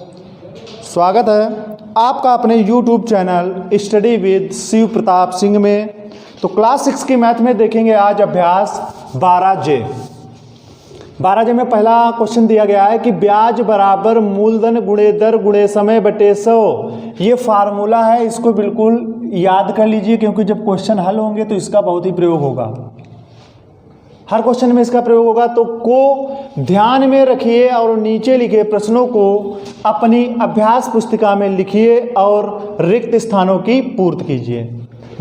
स्वागत है आपका अपने YouTube channel study with Shiv Pratap Singh में। तो क्लास 6 की मैथ में देखेंगे आज अभ्यास 12J में पहला क्वेश्चन दिया गया है कि ब्याज बराबर मूलधन गुणे दर गुणे समय बटे 100। ये फार्मूला है, इसको बिल्कुल याद कर लीजिए क्योंकि जब क्वेश्चन हल होंगे तो इसका बहुत ही प्रयोग होगा, हर क्वेश्चन में इसका प्रयोग होगा। तो को ध्यान में रखिए और नीचे लिखे प्रश्नों को अपनी अभ्यास पुस्तिका में लिखिए और रिक्त स्थानों की पूर्ति कीजिए।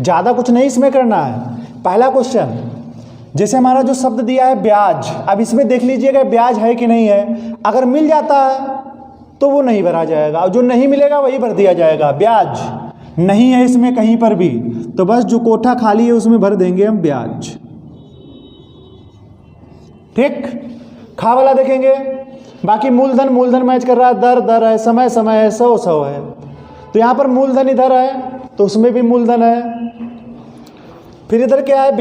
ज़्यादा कुछ नहीं इसमें करना है। पहला क्वेश्चन, जैसे हमारा जो शब्द दिया है ब्याज, अब इसमें देख लीजिएगा ब्याज है कि नहीं है। अगर मिल जाता है तो वो नहीं भरा जाएगा और जो नहीं मिलेगा वही भर दिया जाएगा। ब्याज नहीं है इसमें कहीं पर भी, तो बस जो कोठा खाली है उसमें भर देंगे हम ब्याज। ठीक, खा वाला देखेंगे। बाकी मूलधन मैच कर रहा है, दर है, समय है, 100 है। तो यहाँ पर मूलधन इधर है तो उसमें भी मूलधन है। फिर इधर क्या है,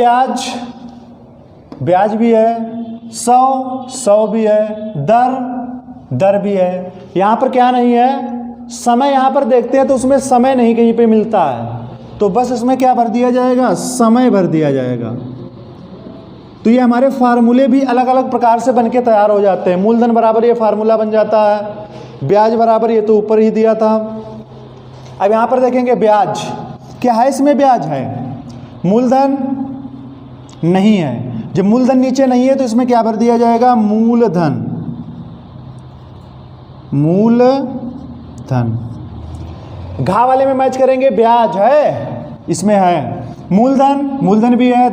ब्याज भी है, 100 भी है, दर भी है। यहाँ पर क्या नहीं है, समय। यहाँ पर देखते हैं तो उसमें समय नहीं कहीं पे मिलता है, तो बस इसमें क्या भर दिया जाएगा, समय भर दिया जाएगा। तो ये हमारे फार्मूले भी अलग अलग प्रकार से बनके तैयार हो जाते हैं। मूलधन बराबर ये फार्मूला बन जाता है, ब्याज बराबर ये तो ऊपर ही दिया था। अब यहाँ पर देखेंगे ब्याज क्या है, इसमें ब्याज है, मूलधन नहीं है। जब मूलधन नीचे नहीं है तो इसमें क्या भर दिया जाएगा, मूलधन। घा वाले में मैच करेंगे, ब्याज है, इसमें है, मूलधन भी है,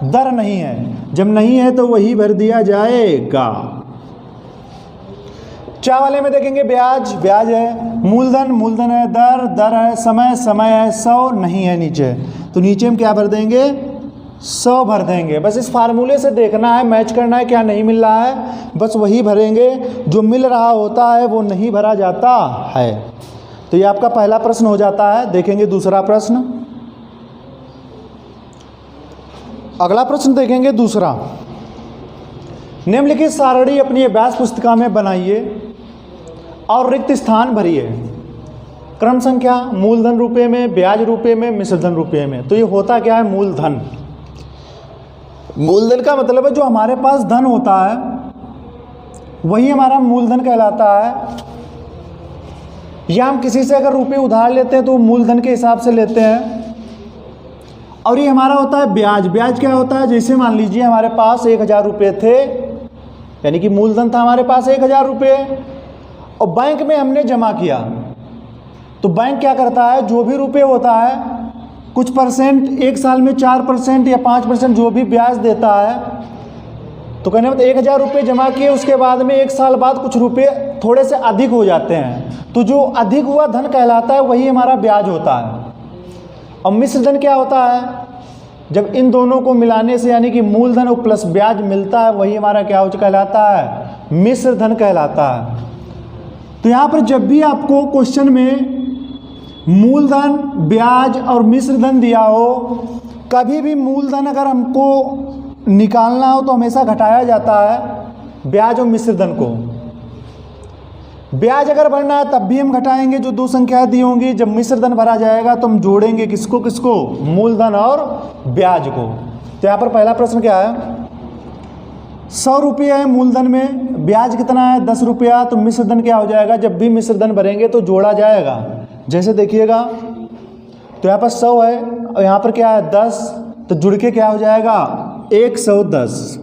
दर नहीं है। जब नहीं है तो वही भर दिया जाएगा। चा वाले में देखेंगे ब्याज है, मूलधन है, दर है, समय है, 100 नहीं है नीचे, तो नीचे हम क्या भर देंगे, 100 भर देंगे। बस इस फार्मूले से देखना है, मैच करना है, क्या नहीं मिल रहा है बस वही भरेंगे, जो मिल रहा होता है वो नहीं भरा जाता है। तो ये आपका पहला प्रश्न हो जाता है। देखेंगे दूसरा प्रश्न। अगला प्रश्न देखेंगे दूसरा। निम्नलिखित सारणी अपनी अभ्यास पुस्तिका में बनाइए और रिक्त स्थान भरिए। क्रम संख्या मूलधन रुपये में, ब्याज रुपये में, मिश्रधन रुपये में। तो ये होता क्या है, मूलधन का मतलब है जो हमारे पास धन होता है वही हमारा मूलधन कहलाता है। या हम किसी से अगर रुपये उधार लेते हैं तो मूलधन के हिसाब से लेते हैं। और ये हमारा होता है ब्याज। ब्याज क्या होता है, जैसे मान लीजिए हमारे पास 1000 रुपये थे, यानी कि मूलधन था हमारे पास 1000 रुपये और बैंक में हमने जमा किया। तो बैंक क्या करता है, जो भी रुपये होता है कुछ परसेंट, एक साल में 4% या 5% जो भी ब्याज देता है। तो कहने मतलब 1000 रुपये जमा किए, उसके बाद में एक साल बाद कुछ रुपये थोड़े से अधिक हो जाते हैं, तो जो अधिक हुआ धन कहलाता है वही हमारा ब्याज होता है। और मिश्रधन क्या होता है, जब इन दोनों को मिलाने से यानी कि मूलधन और प्लस ब्याज मिलता है वही हमारा क्या कहलाता है, मिश्रधन कहलाता है। तो यहाँ पर जब भी आपको क्वेश्चन में मूलधन, ब्याज और मिश्रधन दिया हो, कभी भी मूलधन अगर हमको निकालना हो तो हमेशा घटाया जाता है ब्याज और मिश्रधन को। ब्याज अगर भरना है तब भी हम घटाएंगे जो दो संख्याएं दी होंगी। जब मिश्रधन भरा जाएगा तो हम जोड़ेंगे किसको, मूलधन और ब्याज को। तो यहाँ पर पहला प्रश्न क्या है, 100 रुपये है मूलधन में, ब्याज कितना है 10 रुपया, तो मिश्रधन क्या हो जाएगा, जब भी मिश्रधन भरेंगे तो जोड़ा जाएगा। जैसे देखिएगा तो यहाँ पर 100 है और यहाँ पर क्या है 10, तो जुड़ के क्या हो जाएगा 110।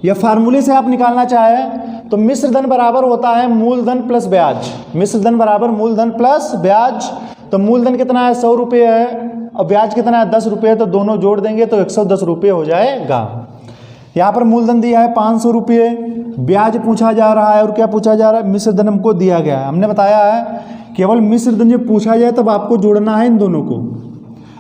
या फार्मूले से आप निकालना चाहें तो मिश्रधन बराबर होता है मूलधन प्लस ब्याज। मिश्रधन बराबर मूलधन प्लस ब्याज। तो मूलधन कितना है 100 रुपये है और ब्याज कितना है 10 रुपये, तो दोनों जोड़ देंगे तो 110 रुपये हो जाएगा। यहाँ पर मूलधन दिया है 500 रुपये, ब्याज पूछा जा रहा है और क्या पूछा जा रहा है, मिश्रधन हमको दिया गया है। हमने बताया है केवल मिश्रधन जब पूछा जाए तब आपको जोड़ना है इन दोनों को,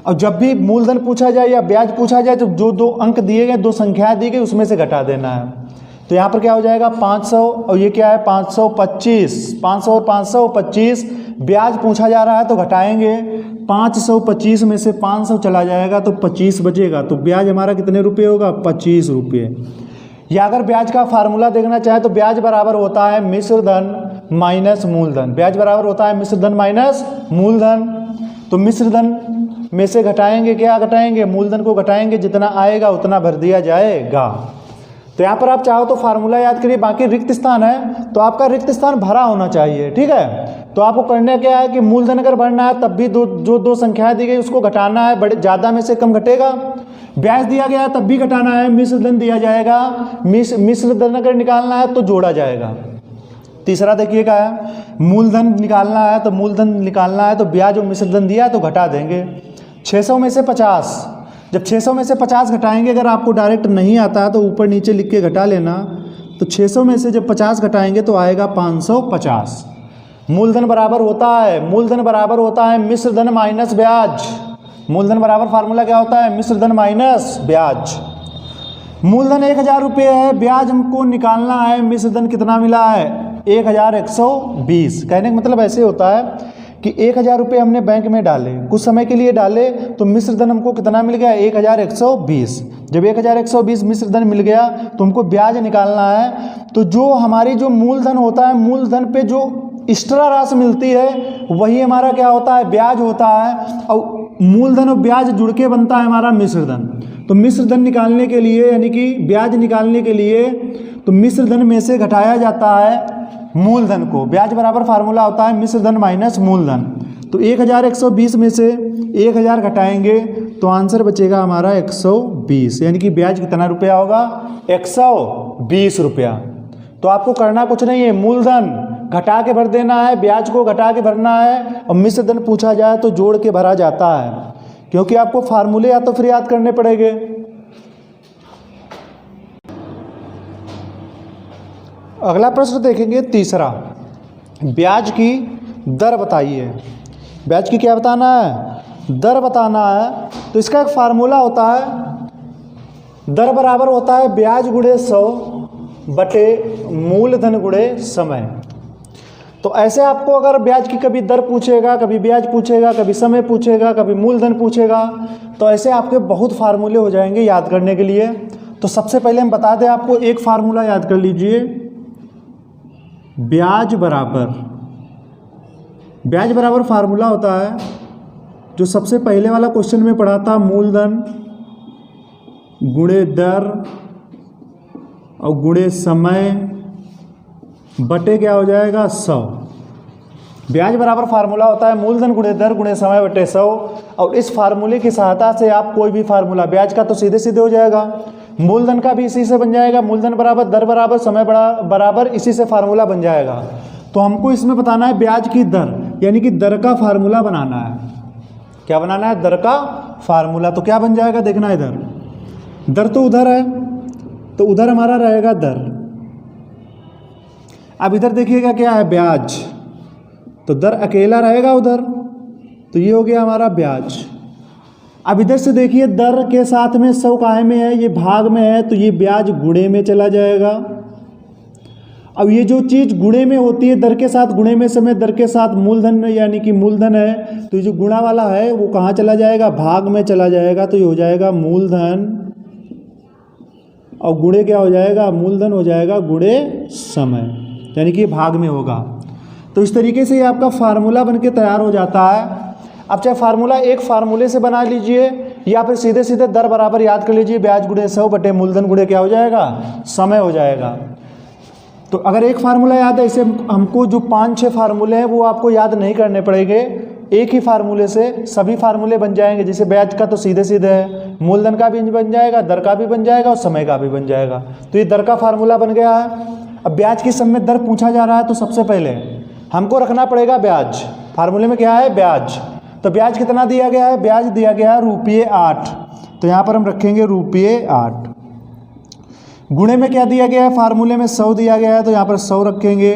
और जब भी मूलधन पूछा जाए या ब्याज पूछा जाए तो जो दो अंक दिए गए, दो संख्याएं दी गई, उसमें से घटा देना है। तो यहाँ पर क्या हो जाएगा 500 और ये क्या है 525, 500 और 525। ब्याज पूछा जा रहा है तो घटाएंगे, 525 में से 500 चला जाएगा तो 25 बचेगा। तो ब्याज हमारा कितने रुपये होगा, 25 रुपये। या अगर ब्याज का फार्मूला देखना चाहे तो ब्याज बराबर होता है मिश्रधन माइनस मूलधन। ब्याज बराबर होता है मिश्र धन माइनस मूलधन। तो मिश्र धन में से घटाएंगे, क्या घटाएंगे? मूलधन को घटाएंगे, जितना आएगा उतना भर दिया जाएगा। तो यहाँ पर आप चाहो तो फार्मूला याद करिए, बाकी रिक्त स्थान है तो आपका रिक्त स्थान भरा होना चाहिए, ठीक है। तो आपको करना क्या है कि मूलधन अगर भरना है तब भी जो दो संख्याएं दी गई उसको घटाना है, बड़े ज़्यादा में से कम घटेगा। ब्याज दिया गया है तब भी घटाना है, मिश्र धन दिया जाएगा, मिश्र धन अगर निकालना है तो जोड़ा जाएगा। तीसरा देखिए क्या है, मूलधन निकालना है तो मूलधन निकालना है तो ब्याज और मिश्र धन दिया है तो घटा देंगे। 600 में से 50, जब 600 में से 50 घटाएंगे, अगर आपको डायरेक्ट नहीं आता तो ऊपर नीचे लिख के घटा लेना। तो 600 में से जब 50 घटाएंगे तो आएगा 550। मूलधन बराबर होता है मिश्र धन माइनस ब्याज। मूलधन बराबर फार्मूला क्या होता है? मिश्र धन माइनस ब्याज। मूलधन 1000 रुपये है, ब्याज हमको निकालना है, मिश्र धन कितना मिला है? 1120। कहने का मतलब ऐसे होता है कि 1000 रुपये हमने बैंक में डाले, कुछ समय के लिए डाले, तो मिश्र धन हमको कितना मिल गया? 1120। जब 1120 मिश्र धन मिल गया तो हमको ब्याज निकालना है। तो जो हमारी जो मूलधन होता है, मूलधन पे जो एक्स्ट्रा राशि मिलती है वही हमारा क्या होता है? ब्याज होता है। और मूलधन और ब्याज जुड़ के बनता है हमारा मिश्र धन। तो मिश्र धन निकालने के लिए, यानी कि ब्याज निकालने के लिए, तो मिश्र धन में से घटाया जाता है मूलधन को। ब्याज बराबर फार्मूला होता है मिश्र धन माइनस मूलधन। तो 1120 में से 1000 घटाएंगे तो आंसर बचेगा हमारा 120, यानी कि ब्याज कितना रुपया होगा? 120 रुपया। तो आपको करना कुछ नहीं है, मूलधन घटा के भर देना है, ब्याज को घटा के भरना है, और मिश्र धन पूछा जाए तो जोड़ के भरा जाता है, क्योंकि आपको फार्मूले या तो फिर याद करने पड़ेंगे। अगला प्रश्न देखेंगे तीसरा, ब्याज की दर बताइए। ब्याज की क्या बताना है? दर बताना है। तो इसका एक फार्मूला होता है, दर बराबर होता है ब्याज गुणे 100 बटे मूलधन गुणे समय। तो ऐसे आपको अगर ब्याज की कभी दर पूछेगा, कभी ब्याज पूछेगा, कभी समय पूछेगा, कभी मूलधन पूछेगा, तो ऐसे आपके बहुत फार्मूले हो जाएंगे याद करने के लिए। तो सबसे पहले हम बता दें आपको, एक फार्मूला याद कर लीजिए, ब्याज बराबर फार्मूला होता है जो सबसे पहले वाला क्वेश्चन में पढ़ा था, मूलधन गुणे दर और गुणे समय बटे क्या हो जाएगा? 100। ब्याज बराबर फार्मूला होता है मूलधन गुणे दर गुणे समय बटे 100। और इस फार्मूले की सहायता से आप कोई भी फार्मूला, ब्याज का तो सीधे सीधे हो जाएगा, मूलधन का भी इसी से बन जाएगा, मूलधन बराबर दर बराबर समय बराबर इसी से फार्मूला बन जाएगा। तो हमको इसमें बताना है ब्याज की दर, यानी कि दर का फार्मूला बनाना है। क्या बनाना है? दर का फार्मूला। तो क्या बन जाएगा देखना, इधर दर तो उधर है, तो उधर हमारा रहेगा दर। अब इधर देखिएगा क्या है? ब्याज। तो दर अकेला रहेगा उधर, तो ये हो गया हमारा ब्याज। अब इधर से देखिए, दर के साथ में 100 काहे में है? ये भाग में है, तो ये ब्याज गुणे में चला जाएगा। अब ये जो चीज़ गुणे में होती है, दर के साथ गुणे में समय, दर के साथ मूलधन यानी कि मूलधन है, तो ये जो गुणा वाला है वो कहाँ चला जाएगा? भाग में चला जाएगा। तो ये हो जाएगा मूलधन, और गुणे क्या हो जाएगा? मूलधन हो जाएगा गुणे समय, यानी कि भाग में होगा। तो इस तरीके से ये आपका फार्मूला बनके तैयार हो जाता है। अब चाहे फार्मूला एक फार्मूले से बना लीजिए या फिर सीधे सीधे दर बराबर याद कर लीजिए, ब्याज गुणे 100 बटे मूलधन गुणे क्या हो जाएगा? समय हो जाएगा। तो अगर एक फार्मूला याद है, इसे हमको जो 5-6 फार्मूले हैं वो आपको याद नहीं करने पड़ेंगे, एक ही फार्मूले से सभी फार्मूले बन जाएंगे। जैसे ब्याज का तो सीधे सीधे है, मूलधन का भी बन जाएगा, दर का भी बन जाएगा और समय का भी बन जाएगा। तो ये दर का फार्मूला बन गया है। अब ब्याज किस समय दर पूछा जा रहा है, तो सबसे पहले हमको रखना पड़ेगा ब्याज। फार्मूले में क्या है? ब्याज। तो ब्याज कितना दिया गया है? ब्याज दिया गया है ₹8। तो यहाँ पर हम रखेंगे ₹8। गुणे में क्या दिया गया है? फार्मूले में 100 दिया गया है, तो यहाँ पर 100 रखेंगे।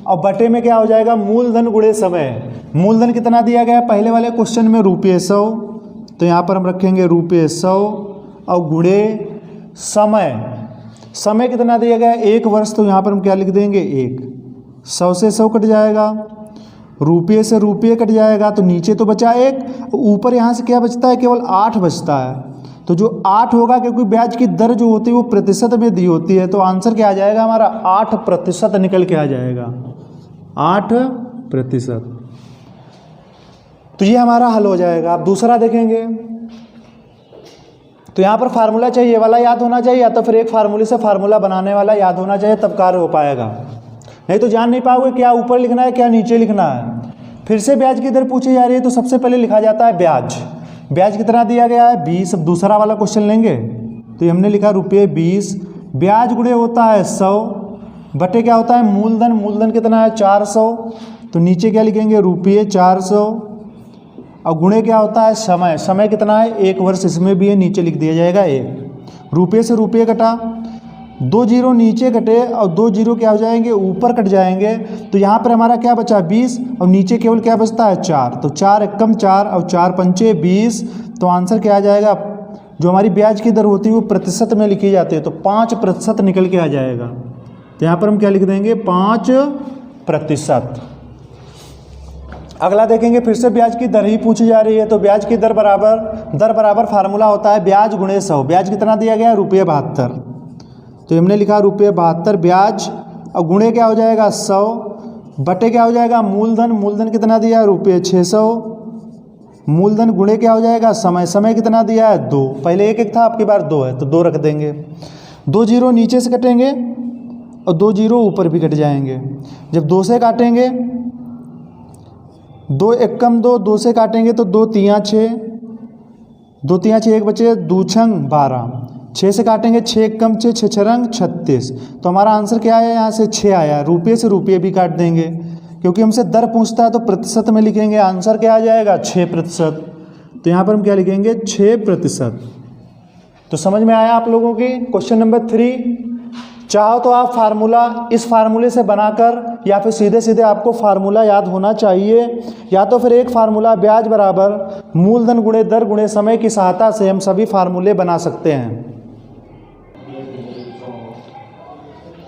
और बटे में क्या हो जाएगा? मूलधन गुणे समय। मूलधन कितना दिया गया है? पहले वाले क्वेश्चन में ₹100, तो यहाँ पर हम रखेंगे ₹100। और गुणे समय, समय कितना दिया गया है? 1 वर्ष, तो यहाँ पर हम क्या लिख देंगे? 1। 100 से 100 कट जाएगा, रुपये से रुपये कट जाएगा, तो नीचे तो बचा 1, ऊपर यहाँ से क्या बचता है? केवल 8 बचता है। तो जो 8 होगा, क्योंकि ब्याज की दर जो होती है वो प्रतिशत में दी होती है, तो आंसर क्या आ जाएगा हमारा? 8% निकल के आ जाएगा। 8%। तो ये हमारा हल हो जाएगा। अब दूसरा देखेंगे तो यहाँ पर फार्मूला चाहिए, ये वाला याद होना चाहिए, या तो फिर एक फार्मूले से फार्मूला बनाने वाला याद होना चाहिए, तब कार्य हो पाएगा। नहीं तो जान नहीं पाओगे क्या ऊपर लिखना है क्या नीचे लिखना है। फिर से ब्याज की दर पूछी जा रही है तो सबसे पहले लिखा जाता है ब्याज। ब्याज कितना दिया गया है 20। अब दूसरा वाला क्वेश्चन लेंगे तो ये हमने लिखा ₹20। ब्याज गुणे होता है 100 बटे क्या होता है मूलधन। मूलधन कितना है 400। तो नीचे क्या लिखेंगे ₹400 और गुणे क्या होता है समय। समय कितना है 1 वर्ष, इसमें भी है नीचे लिख दिया जाएगा 1। रुपये से रुपये कटा, 2 जीरो नीचे कटे और 2 जीरो क्या हो जाएंगे ऊपर कट जाएंगे। तो यहाँ पर हमारा क्या बचा 20 और नीचे केवल क्या बचता है 4। तो 4 एकम 4 और 4 पंचे 20। तो आंसर क्या आ जाएगा, जो हमारी ब्याज की दर होती है वो प्रतिशत में लिखी जाती है, तो 5% निकल के आ जाएगा। तो यहाँ पर हम क्या लिख देंगे 5%। अगला देखेंगे फिर से ब्याज की दर ही पूछी जा रही है। तो ब्याज की दर बराबर फार्मूला होता है ब्याज गुणे 100। ब्याज कितना दिया गया है ₹72। तो हमने लिखा ₹72 ब्याज और गुणे क्या हो जाएगा 100 बटे क्या हो जाएगा मूलधन। मूलधन कितना दिया है ₹600। मूलधन गुणे क्या हो जाएगा समय। समय कितना दिया है 2। पहले एक था, आपकी बार 2 है तो 2 रख देंगे। 2 जीरो नीचे से कटेंगे और 2 जीरो ऊपर भी कट जाएंगे। जब 2 से काटेंगे 2 एकम 2, 2 से काटेंगे तो 2 तियाँ 6, 2 तियाँ 6 एक बचे 2 छंग 12। 6 से काटेंगे 6 एकम 6, 6 छरंग 36। तो हमारा आंसर क्या आया यहाँ से 6 आया। रुपये से रुपये भी काट देंगे क्योंकि हमसे दर पूछता है तो प्रतिशत में लिखेंगे। आंसर क्या आ जाएगा 6%। तो यहाँ पर हम क्या लिखेंगे 6%। तो समझ में आया आप लोगों की। क्वेश्चन नंबर 3, चाहो तो आप फार्मूला इस फार्मूले से बनाकर या फिर सीधे सीधे आपको फार्मूला याद होना चाहिए, या तो फिर एक फार्मूला ब्याज बराबर मूलधन गुणे दर गुणे समय की सहायता से हम सभी फार्मूले बना सकते हैं।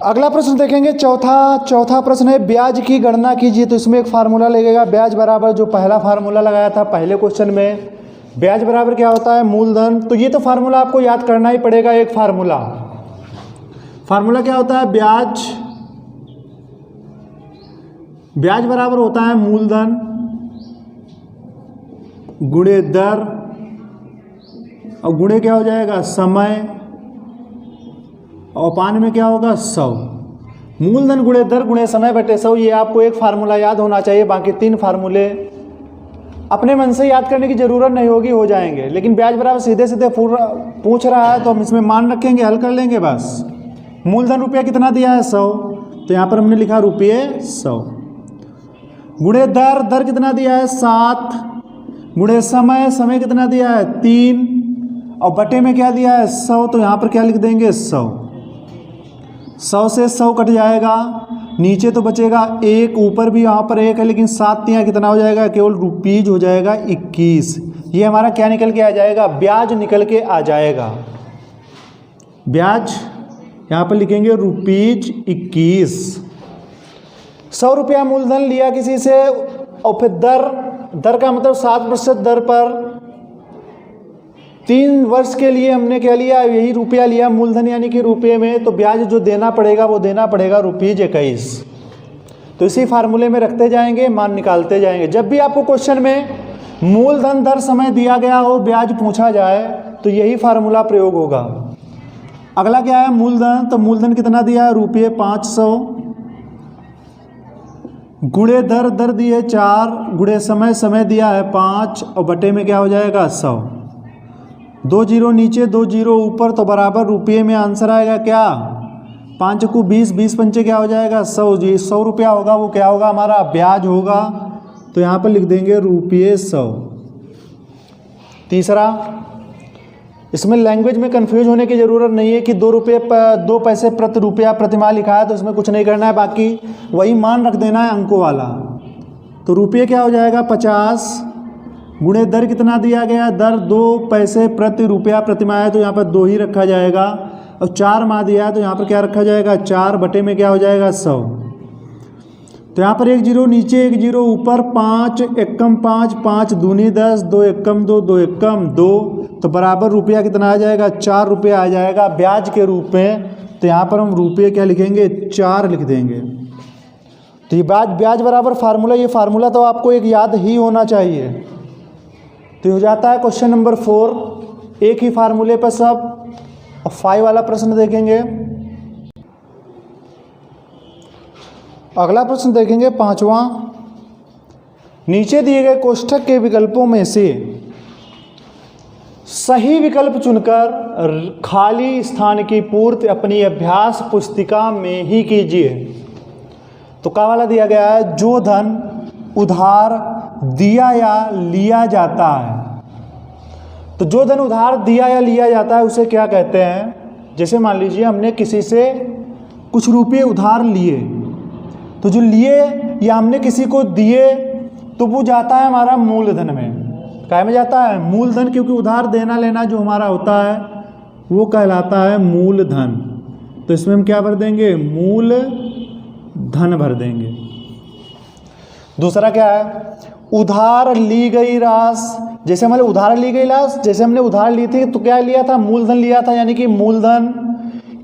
अगला प्रश्न देखेंगे चौथा प्रश्न है ब्याज की गणना कीजिए। तो इसमें एक फार्मूला लगेगा ब्याज बराबर, जो पहला फार्मूला लगाया था पहले क्वेश्चन में, ब्याज बराबर क्या होता है मूलधन। तो ये तो फार्मूला आपको याद करना ही पड़ेगा। एक फार्मूला क्या होता है ब्याज बराबर होता है मूलधन गुणे दर और गुणे क्या हो जाएगा समय और पान में क्या होगा 100। मूलधन गुणे दर गुणे समय बटे 100। ये आपको एक फार्मूला याद होना चाहिए। बाकी 3 फार्मूले अपने मन से याद करने की जरूरत नहीं होगी, हो जाएंगे। लेकिन ब्याज बराबर सीधे सीधे पूछ रहा है तो हम इसमें मान रखेंगे, हल कर लेंगे बस। मूलधन रुपया कितना दिया है 100। तो यहाँ पर हमने लिखा ₹100। गुणे दर कितना दिया है 7। गुणे समय कितना दिया है 3 और बटे में क्या दिया है 100। तो यहाँ पर क्या लिख देंगे 100। 100 से 100 कट जाएगा, नीचे तो बचेगा 1, ऊपर भी यहाँ पर 1 है, लेकिन 7 यहाँ कितना हो जाएगा केवल रुपीज हो जाएगा 21। ये हमारा क्या निकल के आ जाएगा ब्याज निकल के आ जाएगा। ब्याज यहाँ पर लिखेंगे ₹21। 100 रुपया मूलधन लिया किसी से और फिर दर का मतलब 7% दर पर 3 वर्ष के लिए हमने क्या लिया, यही रुपया लिया मूलधन यानी कि रुपये में। तो ब्याज जो देना पड़ेगा वो देना पड़ेगा ₹21। तो इसी फार्मूले में रखते जाएंगे, मान निकालते जाएंगे। जब भी आपको क्वेश्चन में मूलधन दर समय दिया गया हो, ब्याज पूछा जाए, तो यही फार्मूला प्रयोग होगा। अगला क्या है मूलधन। तो मूलधन कितना दिया है ₹500 गुणे दर दी है 4 गुणे समय दिया है 5 और बटे में क्या हो जाएगा 100। 2 जीरो नीचे 2 जीरो ऊपर तो बराबर रुपये में आंसर आएगा क्या 5 को 20, 20 पंचे क्या हो जाएगा 100। जी 100 रुपया होगा, वो क्या होगा हमारा ब्याज होगा। तो यहाँ पर लिख देंगे ₹100। तीसरा, इसमें लैंग्वेज में कंफ्यूज होने की ज़रूरत नहीं है कि 2 पैसे प्रति रुपया प्रतिमाह लिखा है तो इसमें कुछ नहीं करना है, बाकी वही मान रख देना है अंकों वाला। तो रुपये क्या हो जाएगा 50 गुणे दर कितना दिया गया है दर 2 पैसे प्रति रुपया प्रतिमाह है तो यहाँ पर 2 ही रखा जाएगा। और 4 माह दिया है तो यहाँ पर क्या रखा जाएगा 4 बटे में क्या हो जाएगा 100। तो यहाँ पर 1 जीरो नीचे 1 जीरो ऊपर 5 एकम 5, 5 दूनी 10, 2 एकम 2, 2 एकम 2 तो बराबर रुपया कितना आ जाएगा 4 रुपया आ जाएगा ब्याज के रूप में। तो यहाँ पर हम रुपये क्या लिखेंगे 4 लिख देंगे। तो ये ब्याज बराबर फार्मूला, ये फार्मूला तो आपको एक याद ही होना चाहिए। तो ये हो जाता है क्वेश्चन नंबर 4, एक ही फार्मूले पर सब। और 5 वाला प्रश्न देखेंगे। अगला प्रश्न देखेंगे 5वां। नीचे दिए गए कोष्ठक के विकल्पों में से सही विकल्प चुनकर खाली स्थान की पूर्ति अपनी अभ्यास पुस्तिका में ही कीजिए। तो क्या वाला दिया गया है, जो धन उधार दिया या लिया जाता है। तो जो धन उधार दिया या लिया जाता है उसे क्या कहते हैं। जैसे मान लीजिए हमने किसी से कुछ रुपये उधार लिए, तो जो लिए या हमने किसी को दिए तो वो जाता है हमारा मूलधन में। काय में जाता है, मूलधन, क्योंकि उधार देना लेना जो हमारा होता है वो कहलाता है मूलधन। तो इसमें हम क्या भर देंगे, मूलधन भर देंगे। दूसरा क्या है, उधार ली गई राशि। जैसे हमारे उधार ली गई राशि, जैसे हमने उधार ली थी तो क्या लिया था, मूलधन लिया था, यानी कि मूलधन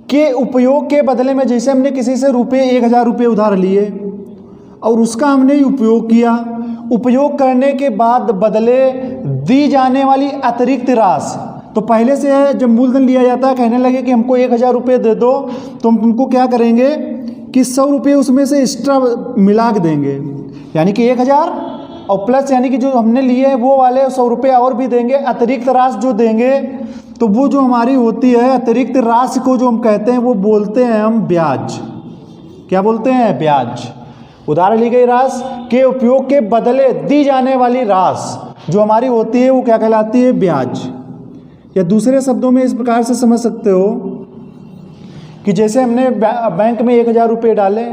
के उपयोग के बदले में, जैसे हमने किसी से 1000 रुपये उधार लिए और उसका हमने उपयोग किया, उपयोग करने के बाद बदले दी जाने वाली अतिरिक्त राशि। तो पहले से है जब मूलधन लिया जाता है, कहने लगे कि हमको 1000 रुपये दे दो, तो हम तुमको क्या करेंगे कि 100 रुपये उसमें से एक्स्ट्रा मिला के देंगे, यानी कि 1000 और प्लस यानी कि जो हमने लिए वो वाले 100 रुपये और भी देंगे। अतिरिक्त राशि जो देंगे तो वो जो हमारी होती है अतिरिक्त राशि को जो हम कहते हैं वो बोलते हैं हम ब्याज। क्या बोलते हैं, ब्याज। उधार ली गई राशि के उपयोग के बदले दी जाने वाली राशि जो हमारी होती है वो क्या कहलाती है, ब्याज। या दूसरे शब्दों में इस प्रकार से समझ सकते हो कि जैसे हमने बैंक में 1000 रुपये डाले,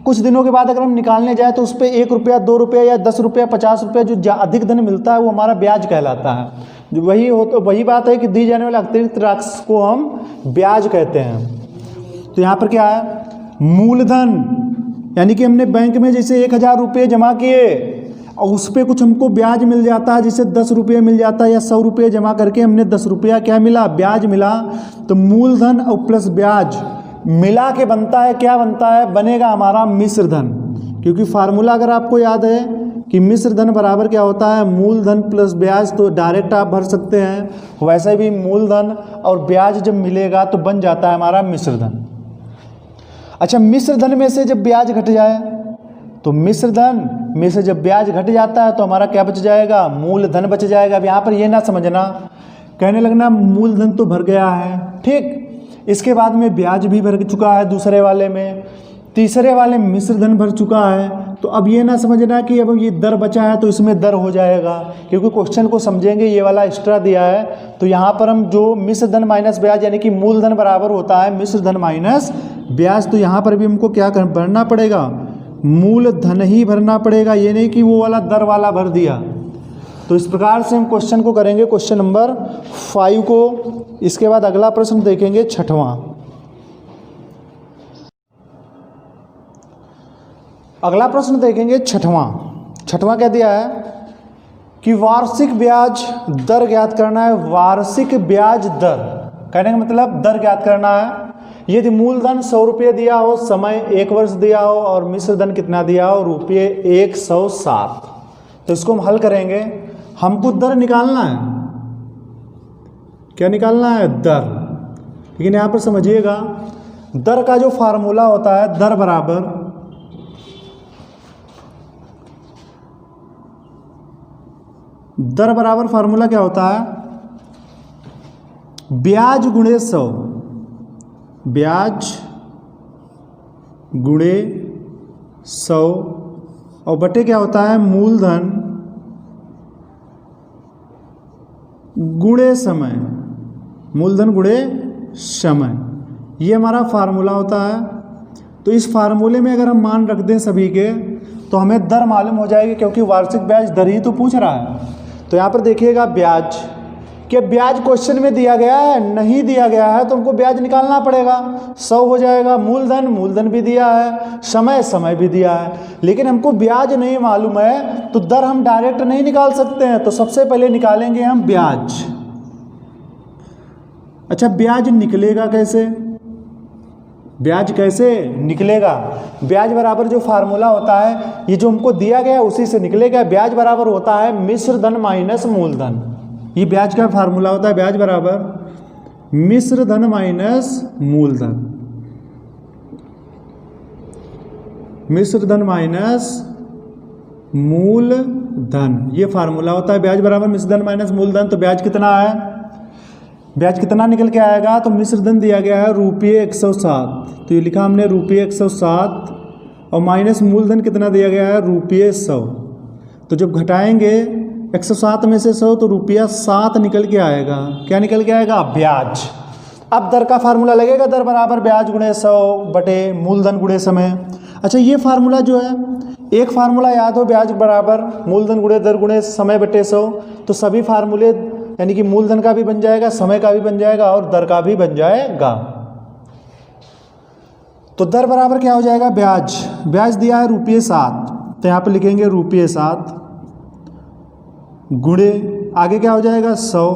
कुछ दिनों के बाद अगर हम निकालने जाए तो उस पर 1 रुपया, 2 रुपया या 10 रुपया, 50 रुपया जो अधिक धन मिलता है वो हमारा ब्याज कहलाता है। जो वही बात है कि दी जाने वाले अतिरिक्त राशि को हम ब्याज कहते हैं। तो यहाँ पर क्या है, मूलधन, यानी कि हमने बैंक में जैसे 1000 रुपये जमा किए और उस पर कुछ हमको ब्याज मिल जाता है, जैसे 10 रुपये मिल जाता है या 100 रुपये जमा करके हमने 10 रुपया क्या मिला, ब्याज मिला। तो मूलधन और प्लस ब्याज मिला के बनता है, क्या बनता है, बनेगा हमारा मिश्र धन। क्योंकि फार्मूला अगर आपको याद है कि मिश्र धन बराबर क्या होता है, मूलधन प्लस ब्याज, तो डायरेक्ट आप भर सकते हैं। वैसे भी मूलधन और ब्याज जब मिलेगा तो बन जाता है हमारा मिश्र धन। अच्छा, मिश्र धन में से जब ब्याज घट जाए तो मिश्र धन में से जब ब्याज घट जाता है तो हमारा क्या बच जाएगा, मूलधन बच जाएगा। अब यहाँ पर ये ना समझना, कहने लगना मूलधन तो भर गया है, ठीक, इसके बाद में ब्याज भी भर चुका है, दूसरे वाले में, तीसरे वाले मिश्र धन भर चुका है। तो अब ये ना समझना कि अब ये दर बचा है तो इसमें दर हो जाएगा, क्योंकि क्वेश्चन को समझेंगे, ये वाला एक्स्ट्रा दिया है। तो यहाँ पर हम जो मिश्र धन माइनस ब्याज, यानी कि मूलधन बराबर होता है मिश्र धन माइनस ब्याज। तो यहाँ पर भी हमको क्या भरना पड़ेगा, मूलधन ही भरना पड़ेगा, ये नहीं कि वो वाला दर वाला भर दिया। तो इस प्रकार से हम क्वेश्चन को करेंगे, क्वेश्चन नंबर 5 को। इसके बाद अगला प्रश्न देखेंगे 6वां। अगला प्रश्न देखेंगे 6वां क्या दिया है कि वार्षिक ब्याज दर ज्ञात करना है। वार्षिक ब्याज दर कहने का मतलब दर ज्ञात करना है। यदि मूलधन 100 रुपये दिया हो, समय 1 वर्ष दिया हो और मिश्र धन कितना दिया हो, रुपये 160। तो इसको हम हल करेंगे, हमको दर निकालना है। क्या निकालना है, दर। लेकिन यहाँ पर समझिएगा, दर का जो फार्मूला होता है, दर बराबर फार्मूला क्या होता है, ब्याज गुणे 100, ब्याज गुणे 100 और बटे क्या होता है, मूलधन गुणे समय, मूलधन गुणे समय। ये हमारा फार्मूला होता है। तो इस फार्मूले में अगर हम मान रख दें सभी के तो हमें दर मालूम हो जाएगी, क्योंकि वार्षिक ब्याज दर ही तो पूछ रहा है। तो यहाँ पर देखिएगा ब्याज, कि ब्याज क्वेश्चन में दिया गया है, नहीं दिया गया है तो हमको ब्याज निकालना पड़ेगा। 100 हो जाएगा, मूलधन भी दिया है, समय भी दिया है, लेकिन हमको ब्याज नहीं मालूम है तो दर हम डायरेक्ट नहीं निकाल सकते हैं। तो सबसे पहले निकालेंगे हम ब्याज। अच्छा, ब्याज निकलेगा कैसे, ब्याज कैसे निकलेगा? ब्याज बराबर जो फार्मूला होता है, ये जो हमको दिया गया है उसी से निकलेगा। ब्याज बराबर होता है मिश्र धन माइनस मूलधन। ये ब्याज का फार्मूला होता है, ब्याज बराबर मिश्र धन माइनस मूलधन, मिश्र धन माइनस मूलधन, ये फार्मूला होता है ब्याज बराबर मिश्र धन माइनस मूलधन। तो ब्याज कितना है, ब्याज कितना निकल के आएगा? तो मिश्र धन दिया गया है रुपये 107, तो ये लिखा हमने रुपये 107, और माइनस मूलधन कितना दिया गया है? रुपये 100। तो जब घटाएंगे 107 में से 100 तो रुपया 7 निकल के आएगा। क्या निकल के आएगा? ब्याज। अब दर का फार्मूला लगेगा, दर बराबर ब्याज गुणे 100 बटे मूलधन गुणे समय। अच्छा, ये फार्मूला जो है, एक फार्मूला याद हो, ब्याज बराबर मूलधन गुणे दर गुणे समय बटे 100, तो सभी फार्मूले यानी कि मूलधन का भी बन जाएगा, समय का भी बन जाएगा और दर का भी बन जाएगा। तो दर बराबर क्या हो जाएगा? ब्याज, ब्याज दिया है रुपये 7, तो यहाँ पे लिखेंगे रुपये 7 गुणे आगे क्या हो जाएगा? 100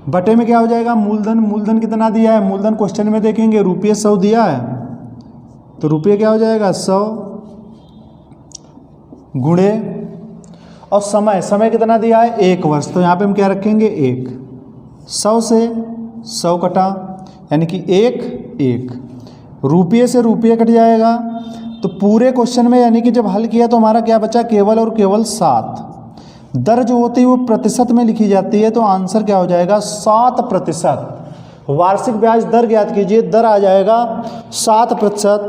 बटे में क्या हो जाएगा? मूलधन, मूलधन कितना दिया है? मूलधन क्वेश्चन में देखेंगे रुपये 100 दिया है, तो रुपये क्या हो जाएगा? 100 गुणे, और समय, समय कितना दिया है? 1 वर्ष, तो यहाँ पे हम क्या रखेंगे? 1। 100 से 100 कटा, यानी कि 1 रुपये से रुपये कट जाएगा। तो पूरे क्वेश्चन में यानी कि जब हल किया तो हमारा क्या बचा? केवल और केवल 7। दर जो होती है वो प्रतिशत में लिखी जाती है, तो आंसर क्या हो जाएगा? 7%। वार्षिक ब्याज दर ज्ञात कीजिए, दर आ जाएगा 7%।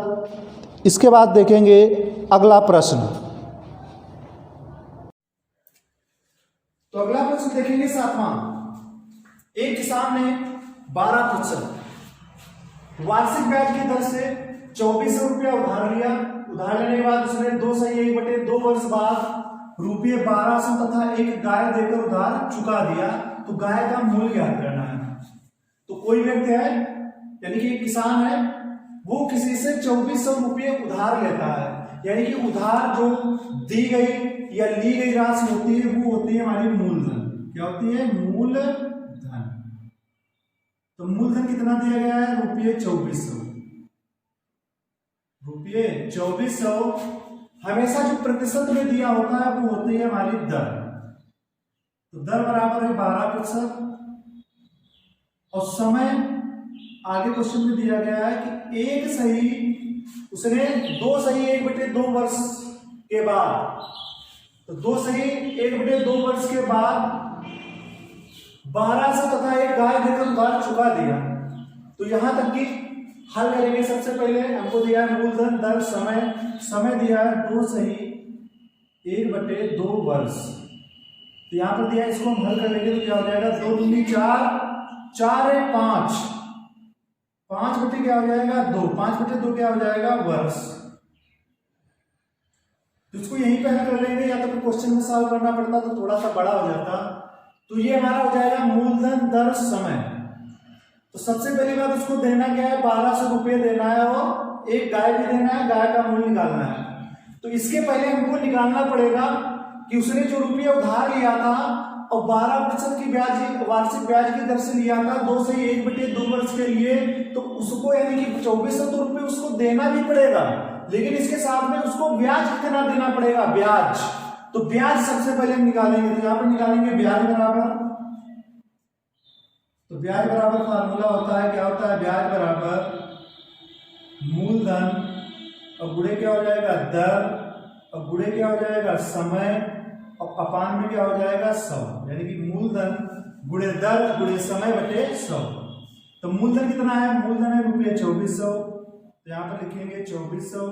इसके बाद देखेंगे अगला प्रश्न। तो अगला प्रश्न देखेंगे 7वां। एक किसान ने 12% वार्षिक ब्याज की दर से 2400 रुपया उधार लिया। उधार लेने के बाद उसने 2/1/2 वर्ष बाद रुपये 1200 तथा एक गाय देकर उधार चुका दिया। तो गाय का मूल्य ज्ञात करना है। तो कोई व्यक्ति है यानी कि किसान है, वो किसी से 2400 रुपये उधार लेता है, यानी कि उधार जो दी गई या ली गई राशि होती है वो होती है हमारी मूलधन। क्या होती है? मूलधन। तो मूलधन कितना दिया गया है? रुपये 2400। रुपये 2400 हमेशा जो प्रतिशत में दिया होता है वो होती है हमारी दर। तो दर बराबर है 12%, और समय आगे क्वेश्चन में दिया गया है कि उसने 2/1/2 वर्ष के बाद, तो 2/1/2 वर्ष के बाद 1200 तथा एक गाय देकर उधार चुका दिया। तो यहां तक कि हल करेंगे। सबसे पहले हमको दिया है मूलधन, दर, समय। समय दिया है 2/1/2 वर्ष, तो यहां पर दिया, इसको हम हल कर लेंगे तो क्या हो जाएगा? 2 दूनी 4, 4 है 5, 5 बटे क्या हो जाएगा? 2, 5/2 क्या हो जाएगा? वर्ष। तो इसको यहीं पे हल कर लेंगे, या तो फिर क्वेश्चन में सॉल्व करना पड़ता तो थोड़ा सा बड़ा हो जाता। तो ये हमारा हो जाएगा मूलधन, दर, समय। तो सबसे पहली बात उसको देना क्या है? 1200 रुपये देना है, और एक गाय भी देना है, गाय का मूल्य निकालना है। तो इसके पहले हमको निकालना पड़ेगा कि उसने जो रुपये उधार लिया था और 12% की ब्याज, वार्षिक ब्याज की दर से लिया था 2/1/2 वर्ष के लिए, तो उसको यानी कि 2400 रुपये उसको देना भी पड़ेगा, लेकिन इसके साथ में उसको ब्याज कितना देना पड़ेगा? ब्याज। तो ब्याज सबसे पहले हम निकालेंगे, तो यहां पर निकालेंगे ब्याज बराबर, तो ब्याज बराबर फार्मूला होता है, क्या होता है? ब्याज बराबर मूलधन और गुणे क्या हो जाएगा? दर, और गुणे क्या हो जाएगा? समय, और अपान में क्या हो जाएगा? 100, यानी कि मूलधन गुणे दर गुणे समय बटे 100। तो मूलधन कितना है? मूलधन है रुपये 2400, तो यहां पर लिखेंगे 2400